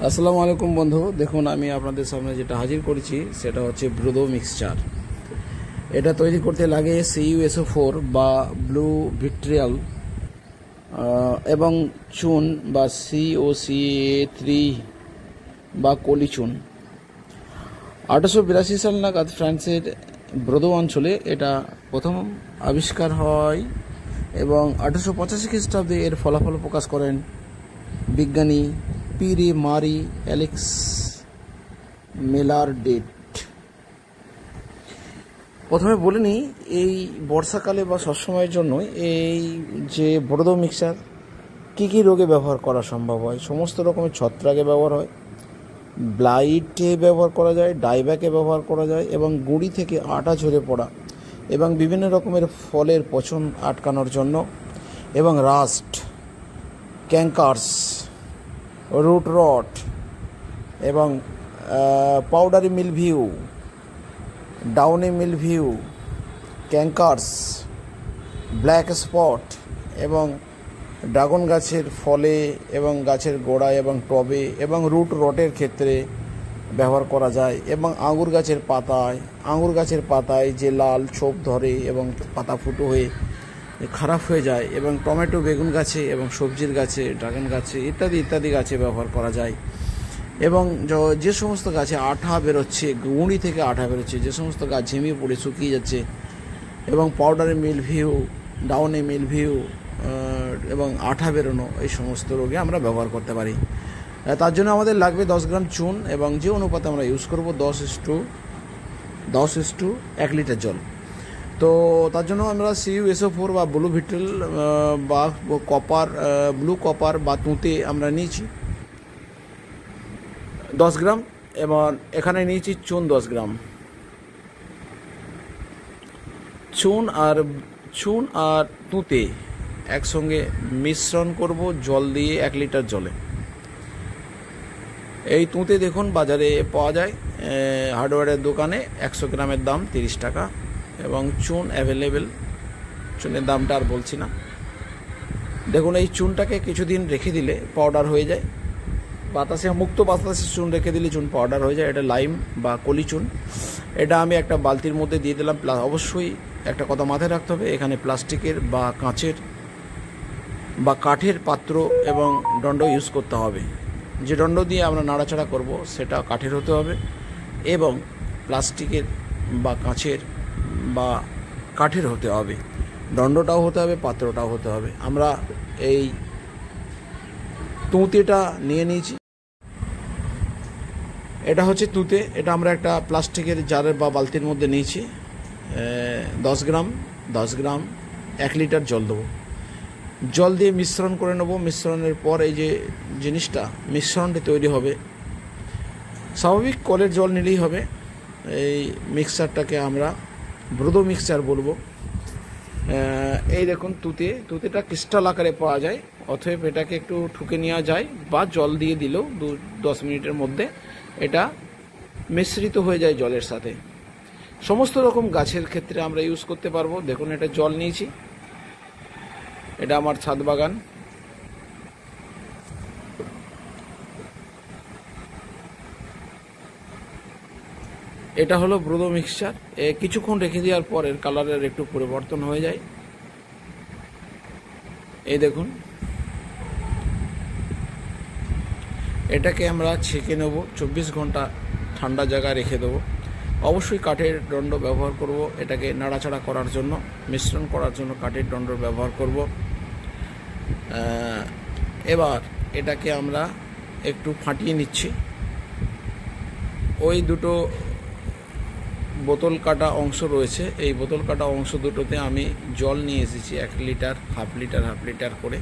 আসসালামু আলাইকুম বন্ধু, দেখুন আমি আপনাদের সামনে যেটা হাজির করেছি সেটা হচ্ছে ব্রুদো মিক্সচার। এটা তৈরি করতে লাগে CuSO4 বা ব্লু ভিট্রিয়াল এবং চুন বা COCA3 বা কলি চুন। 1882 সাল নাগাদ ফ্রান্সের ব্রুদো অঞ্চলে এটা প্রথম আবিষ্কার হয় এবং 1885 খ্রিস্টাব্দে এর ফলাফল প্রকাশ করেন বিজ্ঞানী পিরে মারি অ্যালেক্স মেলারডেট। প্রথমে বলে নিই, এই বর্ষাকালে বা সবসময়ের জন্য এই যে ব্রুদো মিক্সচার কী কী রোগে ব্যবহার করা সম্ভব হয়। সমস্ত রকমের ছত্রাকে ব্যবহার হয়, ব্লাইটে ব্যবহার করা যায়, ডাইব্যাকে ব্যবহার করা যায় এবং গুঁড়ি থেকে আটা ঝরে পড়া এবং বিভিন্ন রকমের ফলের পচন আটকানোর জন্য এবং রাস্ট, ক্যাঙ্কার্স, রুট রট এবং পাউডারি মিলভিউ, ডাউনি মিলভিউ, ক্যাঙ্কার্স, ব্ল্যাক স্পট এবং ড্রাগন গাছের ফলে এবং গাছের গোড়ায় এবং টবে এবং রুট রটের ক্ষেত্রে ব্যবহার করা যায় এবং আঙুর গাছের পাতায় যে লাল ছোপ ধরে এবং পাতা ফুটো হয়ে খারাপ হয়ে যায় এবং টমেটো, বেগুন গাছে এবং সবজির গাছে, ড্রাগন গাছে ইত্যাদি ইত্যাদি গাছে ব্যবহার করা যায়। এবং যে সমস্ত গাছে আঠা বেরোচ্ছে, গুঁড়ি থেকে আঠা বেরোচ্ছে, যে সমস্ত গাছ ঝিমিয়ে পড়ে শুকিয়ে যাচ্ছে এবং পাউডারি মিলভিউ, ডাউনি মিলভিউ এবং আঠা বেরোনো, এই সমস্ত রোগে আমরা ব্যবহার করতে পারি। তার জন্য আমাদের লাগবে 10 গ্রাম চুন এবং যে অনুপাতে আমরা ইউজ করব 10:1 লিটার জল। তো তার জন্য আমরা CuSO4 বা ব্লু ভিট্রিয়াল বা ব্লু কপার বা তুঁতে আমরা নিয়েছি 10 গ্রাম এবং এখানে নিয়েছি চুন 10 গ্রাম। চুন আর তুঁতে একসঙ্গে মিশ্রণ করব জল দিয়ে 1 লিটার জলে। এই তুঁতে দেখুন বাজারে পাওয়া যায়, হার্ডওয়্যারের দোকানে 100 গ্রামের দাম 30 টাকা এবং চুন অ্যাভেলেবেল, চুনের দামটা আর বলছি না। দেখুন এই চুনটাকে কিছুদিন রেখে দিলে পাউডার হয়ে যায়, মুক্ত বাতাসে চুন রেখে দিলে চুন পাউডার হয়ে যায়। এটা লাইম বা কলি চুন। এটা আমি একটা বালতির মধ্যে দিয়ে দিলাম। অবশ্যই একটা কথা মাথায় রাখতে হবে, এখানে প্লাস্টিকের বা কাঁচের বা কাঠের পাত্র এবং দণ্ড ইউজ করতে হবে। যে দণ্ড দিয়ে আমরা নাড়াচাড়া করব সেটা কাঠের হতে হবে এবং প্লাস্টিকের বা কাঁচের বা কাঠের হতে হবে, দণ্ডটাও হতে হবে, পাত্রটাও হতে হবে। আমরা এই তুঁতেটা নিয়ে নিয়েছি। এটা হচ্ছে তুঁতে, এটা আমরা একটা প্লাস্টিকের জারের বা বালতির মধ্যে নিয়েছি। 10 গ্রাম 1 লিটার জল দেবো। জল দিয়ে মিশ্রণ করে নেব। মিশ্রণের পর এই যে মিশ্রণটি তৈরি হবে, স্বাভাবিক কলের জল নিলেই হবে। এই মিক্সচারটাকে আমরা ব্রুদো মিক্সচার বলবো। এই দেখুন তুঁতেটা ক্রিস্টাল আকারে পাওয়া যায়, অতএব এটাকে একটু ঠুকে নেওয়া যায় বা জল দিয়ে দিলেও 10 মিনিটের মধ্যে এটা মিশ্রিত হয়ে যায় জলের সাথে। সমস্ত রকম গাছের ক্ষেত্রে আমরা ইউজ করতে পারবো। দেখুন এটা জল নিয়েছি, এটা আমার ছাদ বাগান। এটা হলো ব্রুদো মিক্সচার। কিছুক্ষণ রেখে দেওয়ার পর এর কালারের একটু পরিবর্তন হয়ে যায়। এই দেখুন, এটাকে আমরা ছেঁকে নেব, 24 ঘন্টা ঠান্ডা জায়গায় রেখে দেবো। অবশ্যই কাঠের দণ্ড ব্যবহার করব। এটাকে নাড়াচাড়া করার জন্য, মিশ্রণ করার জন্য কাঠের দণ্ড ব্যবহার করব। এবার এটাকে আমরা একটু ফাটিয়ে নিচ্ছি। ওই দুটো বোতল কাটা অংশ রয়েছে, এই বোতল কাটা অংশ দুটোতে আমি জল নিয়ে এসেছি 1 লিটার, হাফ লিটার করে।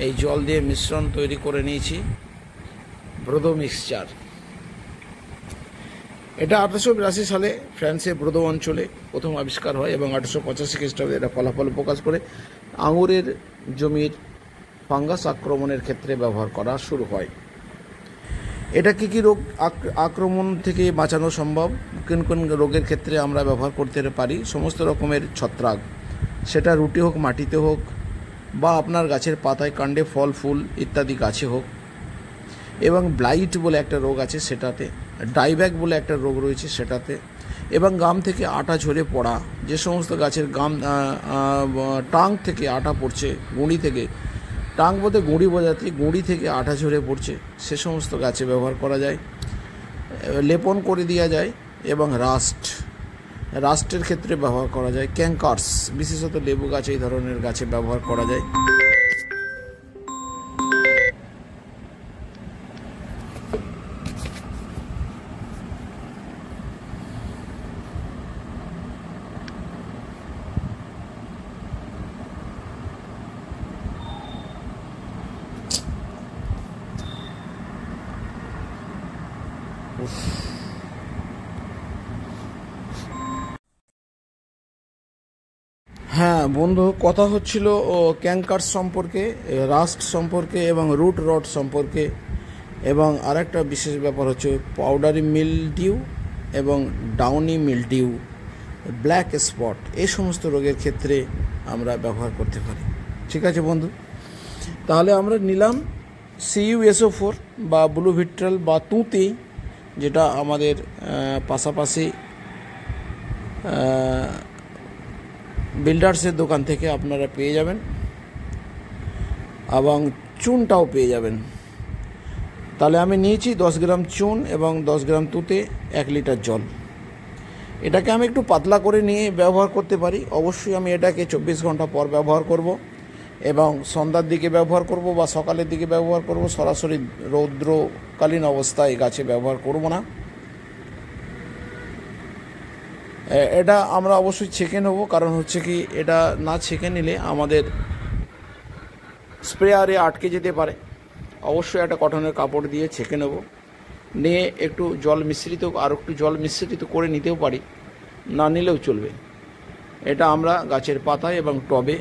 এই জল দিয়ে মিশ্রণ তৈরি করে নিয়েছি ব্রুদো মিক্সচার। এটা 1882 সালে ফ্রান্সের ব্রুদো অঞ্চলে প্রথম আবিষ্কার হয় এবং 1885 খ্রিস্টাব্দে এটা ফলাফল প্রকাশ করে আঙুরের জমির ফাঙ্গাস আক্রমণের ক্ষেত্রে ব্যবহার করা শুরু হয়। এটা কী কী রোগ আক্রমণ থেকে বাঁচানো সম্ভব, কোন কোন রোগের ক্ষেত্রে আমরা ব্যবহার করতে পারি। সমস্ত রকমের ছত্রাক, সেটা রুটে হোক, মাটিতে হোক বা আপনার গাছের পাতায়, কাণ্ডে, ফল ফুল ইত্যাদি গাছে হোক, এবং ব্লাইট বলে একটা রোগ আছে সেটাতে, ডাইব্যাক বলে একটা রোগ রয়েছে সেটাতে, এবং গাম থেকে আটা ঝরে পড়া, যে সমস্ত গাছের গাম টাং থেকে আটা পড়ছে, গুঁড়ি থেকে, টাং বলতে গুঁড়ি বোঝাতে, গুঁড়ি থেকে আটা ঝরে পড়ছে, সে সমস্ত গাছে ব্যবহার করা যায়। লেপন করে দেওয়া যায়। এবং রাস্টের ক্ষেত্রে ব্যবহার করা যায়। ক্যাঙ্কার্স, বিশেষত লেবু গাছ, এই ধরনের গাছে ব্যবহার করা যায়। হ্যাঁ বন্ধু, কথা হচ্ছিল ক্যাঙ্কার্স সম্পর্কে, রাস্ট সম্পর্কে এবং রুট রট সম্পর্কে, এবং আরেকটা বিশেষ ব্যাপার হচ্ছে পাউডারি মিলডিউ এবং ডাউনি মিলডিউ, ব্ল্যাক স্পট, এই সমস্ত রোগের ক্ষেত্রে আমরা ব্যবহার করতে পারি। ঠিক আছে বন্ধু, তাহলে আমরা নিলাম CuSO4 বা ব্লু ভিট্রাল বা তুঁতি, যেটা আমাদের পাশাপাশি বিল্ডার্সের দোকান থেকে আপনারা পেয়ে যাবেন, এবং চুনটাও পেয়ে যাবেন। তাহলে আমি নিয়েছি 10 গ্রাম চুন এবং 10 গ্রাম তুঁতে, 1 লিটার জল। এটাকে আমি একটু পাতলা করে নিয়ে ব্যবহার করতে পারি। অবশ্যই আমি এটাকে 24 ঘন্টা পর ব্যবহার করব, এবং সন্ধ্যার দিকে ব্যবহার করব বা সকালের দিকে ব্যবহার করব। সরাসরি রৌদ্রকালীন অবস্থায় গাছে ব্যবহার করব না। এটা আমরা অবশ্যই ছেঁকে নেব, কারণ হচ্ছে কি এটা না ছেঁকে নিলে আমাদের স্প্রেয়ারে আটকে যেতে পারে। অবশ্যই একটা কটনের কাপড় দিয়ে ছেঁকে নেব, নিয়ে একটু জল মিশ্রিত, আর একটু জল মিশ্রিত করে নিতেও পারি, না নিলেও চলবে। এটা আমরা গাছের পাতায় এবং টবে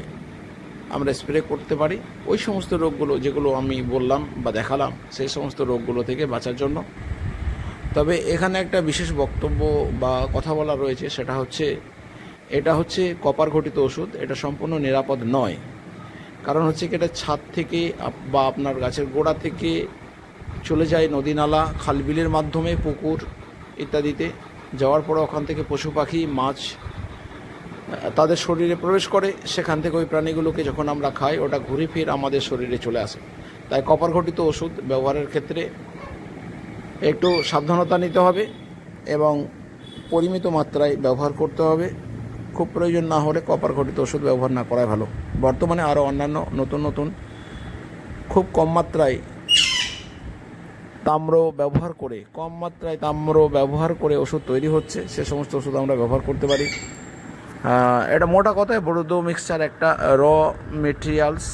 আমরা স্প্রে করতে পারি ওই সমস্ত রোগগুলো যেগুলো আমি বললাম বা দেখালাম, সেই সমস্ত রোগগুলো থেকে বাঁচার জন্য। তবে এখানে একটা বিশেষ বক্তব্য বা কথা বলা রয়েছে, সেটা হচ্ছে এটা হচ্ছে কপার ঘটিত ওষুধ, এটা সম্পূর্ণ নিরাপদ নয়। কারণ হচ্ছে কি এটা ছাদ থেকে বা আপনার গাছের গোড়া থেকে চলে যায় নদী নালা খালবিলের মাধ্যমে, পুকুর ইত্যাদিতে যাওয়ার পরে ওখান থেকে পশু পাখি মাছ তাদের শরীরে প্রবেশ করে, সেখান থেকে ওই প্রাণীগুলোকে যখন আমরা খাই ওটা ঘুরে ফিরে আমাদের শরীরে চলে আসে। তাই কপার ঘটিত ওষুধ ব্যবহারের ক্ষেত্রে একটু সাবধানতা নিতে হবে এবং পরিমিত মাত্রায় ব্যবহার করতে হবে। খুব প্রয়োজন না হলে কপার ঘটিত ওষুধ ব্যবহার না করাই ভালো। বর্তমানে আরও অন্যান্য নতুন নতুন খুব কম মাত্রায় তাম্র ব্যবহার করে ওষুধ তৈরি হচ্ছে, সে সমস্ত ওষুধ আমরা ব্যবহার করতে পারি। এটা মোটা কথায় বড়দো মিক্সচার একটা র মেটেরিয়ালস,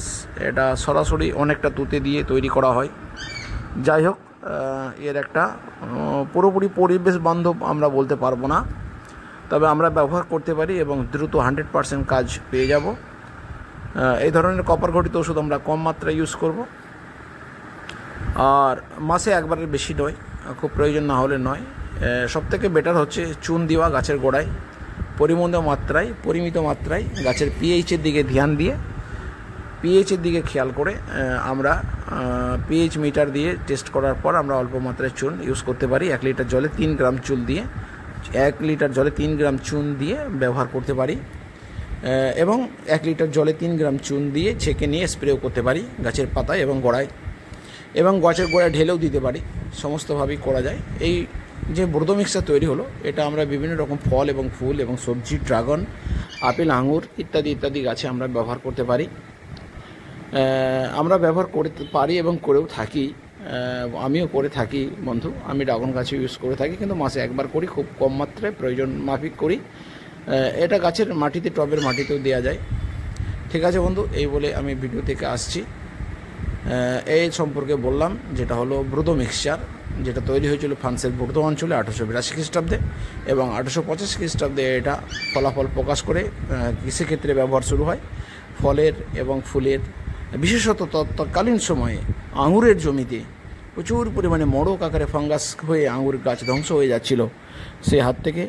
এটা সরাসরি অনেকটা তুঁতে দিয়ে তৈরি করা হয়। যাই হোক, এর একটা পুরোপুরি পরিবেশ বান্ধব আমরা বলতে পারবো না, তবে আমরা ব্যবহার করতে পারি এবং দ্রুত 100% কাজ পেয়ে যাব। এই ধরনের কপার ঘটিত ওষুধ আমরা কম মাত্রায় ইউজ করব, আর মাসে একবারের বেশি নয়, খুব প্রয়োজন না হলে নয়। সবথেকে বেটার হচ্ছে চুন দেওয়া গাছের গোড়ায় পরিমিত মাত্রায় গাছের পিএইচের দিকে ধ্যান দিয়ে, পিএইচের দিকে খেয়াল করে আমরা পিএইচ মিটার দিয়ে টেস্ট করার পর আমরা অল্প মাত্রায় চুন ইউজ করতে পারি। 1 লিটার জলে 3 গ্রাম চুন দিয়ে 1 লিটার জলে 3 গ্রাম চুন দিয়ে ব্যবহার করতে পারি, এবং 1 লিটার জলে 3 গ্রাম চুন দিয়ে ছেঁকে নিয়ে স্প্রেও করতে পারি গাছের পাতায় এবং গোড়ায়, এবং গাছের গোড়ায় ঢেলেও দিতে পারি। সমস্তভাবেই করা যায়। এই যে ব্রোদো মিক্সচার তৈরি হলো, এটা আমরা বিভিন্ন রকম ফল এবং ফুল এবং সবজি, ড্রাগন, আপেল, আঙুর ইত্যাদি গাছে আমরা ব্যবহার করতে পারি। আমরা ব্যবহার করতে পারি এবং করেও থাকি, আমিও করে থাকি বন্ধু। আমি ড্রাগন গাছে ইউজ করে থাকি, কিন্তু মাসে একবার করি, খুব কম মাত্রায় প্রয়োজন মাফিক করি। এটা গাছের মাটিতে, টবের মাটিতেও দেওয়া যায়। ঠিক আছে বন্ধু, এই বলে আমি ভিডিও থেকে আসছি। এই সম্পর্কে বললাম, যেটা হলো ব্রোদো মিক্সচার, যেটা তৈরি হয়েছিল ফ্রান্সের বোর্দো অঞ্চলে 1882 খ্রিস্টাব্দে, এবং 1885 খ্রিস্টাব্দে এটা ফলাফল প্রকাশ করে কৃষিক্ষেত্রে ব্যবহার শুরু হয়। ফলের এবং ফুলের, বিশেষত তৎকালীন সময়ে আঙুরের জমিতে প্রচুর পরিমাণে মোড়ক আকারে ফাঙ্গাস হয়ে আঙুর গাছ ধ্বংস হয়ে যাচ্ছিল, সেই হাত থেকে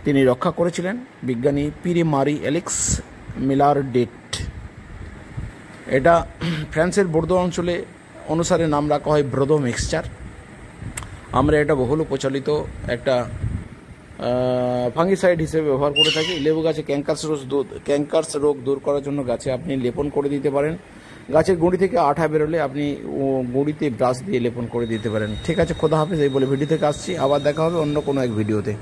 তিনি রক্ষা করেছিলেন বিজ্ঞানী পিরে মারি এলেক্স মিলার ডেট। এটা ফ্রান্সের বোর্দো অঞ্চলে অনুসারে নাম রাখা হয় ব্রোদো মিক্সচার। আমরা এটা বহুল প্রচলিত একটা ফাঙ্গিসাইড হিসেবে ব্যবহার করে থাকি। লেবু গাছে ক্যাঙ্কারস রোগ দূর করার জন্য গাছে আপনি লেপন করে দিতে পারেন। গাছের গুঁড়ি থেকে আঠা বেরোলে আপনি গুঁড়িতে ব্রাশ দিয়ে লেপন করে দিতে পারেন। ঠিক আছে, খোদা হাফেজ। এই বলে ভিডিও থেকে আসছি, আবার দেখা হবে অন্য কোনো এক ভিডিওতে।